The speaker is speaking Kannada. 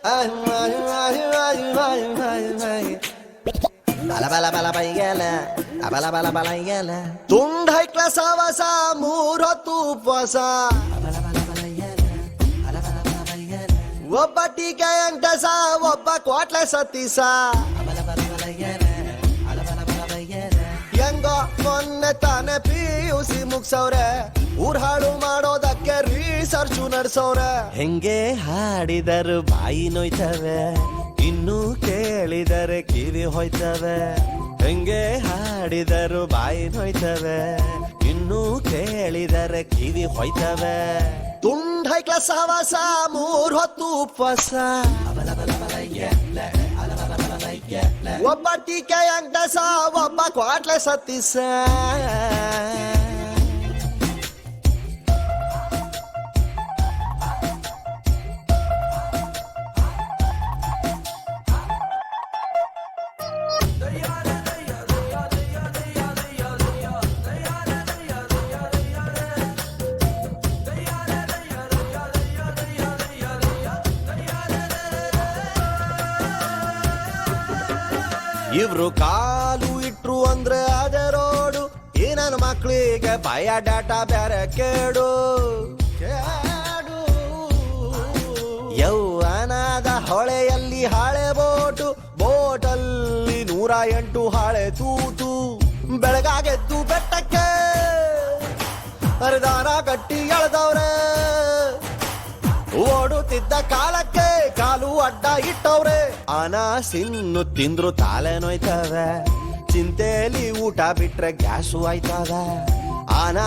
Bala bala bala bayala, bala bala bayala. ತುಂಡ ಹೈಕ್ಲ ಸಾವಸ ಮೂರೊತ್ತು ಉಪವಾಸ. ಒಬ್ಬ ಟೀಕೆ ಅಂಕಸ ಒಬ್ಬ ಕ್ವಾಟ್ಲೆ ಸತೀಸ. ಹೆಂಗೋ ಮೊನ್ನೆ ತಾನೆ PUC ಮುಗ್ಸವ್ರೆ, ಊರ್ ಹಾಳು ಮಾಡೋದಕ್ಕೆ ರಿಸರ್ಚು ನಡ್ಸವ್ರೆ. ಹೆಂಗೆ ಹಾಡಿದರು ಬಾಯಿ ನೋಯ್ತವೆ, ಇನ್ನು ಕೇಳಿದರೆ ಕಿವಿ ಹೋಯ್ತವೆ. ಹೆಂಗೆ ಹಾಡಿದರು ಬಾಯಿ ನೋಯ್ತವೆ, ಇನ್ನು ಕೇಳಿದರೆ ಕಿವಿ ಹೋಯ್ತವೆ. ತುಂಡ ಹೈಕ್ಲ ಸಹವಾಸ ಮೂರ್ ಹೊತ್ತು ಉಪವಾಸ. ಒಬ್ಬ ಟೀಕೆ ಅಂಕಸ ಒಬ್ಬ ಕ್ವಾಟ್ಲೆ ಸತೀಸ. ಇವ್ರು ಕಾಲು ಇಟ್ರು ಅಂದ್ರೆ ಅದೇ ರೋಡು, ಈ ನನ್ನ ಮಕ್ಳಿಗೆ ಬಯೋಡಾಟಾ ಬೇರೆ ಕೇಡು. ಯೌವನದ ಹೊಳೆಯಲ್ಲಿ ಹಾಳೆ ಬೋಟು, ಬೋಟಲ್ಲಿ 108 ಹಾಳೆ ತೂತು. ಬೆಳಗಾಗೆದ್ದು ಬೆಟ್ಟಕ್ಕೆ ಅರದಾನ ಕಟ್ಟಿ ಎಳೆದವ್ರೆ, ಓಡುತ್ತಿದ್ದ ಕಾಲಕ್ಕೆ ಕಾಲು ಅಡ್ಡ ಇಟ್ಟವ್ರೆ. ಅನಾಸಿನ್ನು ತಿಂದ್ರು ತಾಲೆ ನೋಯ್ತವೆ, ಚಿಂತೆಲಿ ಊಟ ಬಿಟ್ರೆ ಗ್ಯಾಸು ಆಯ್ತವೆ.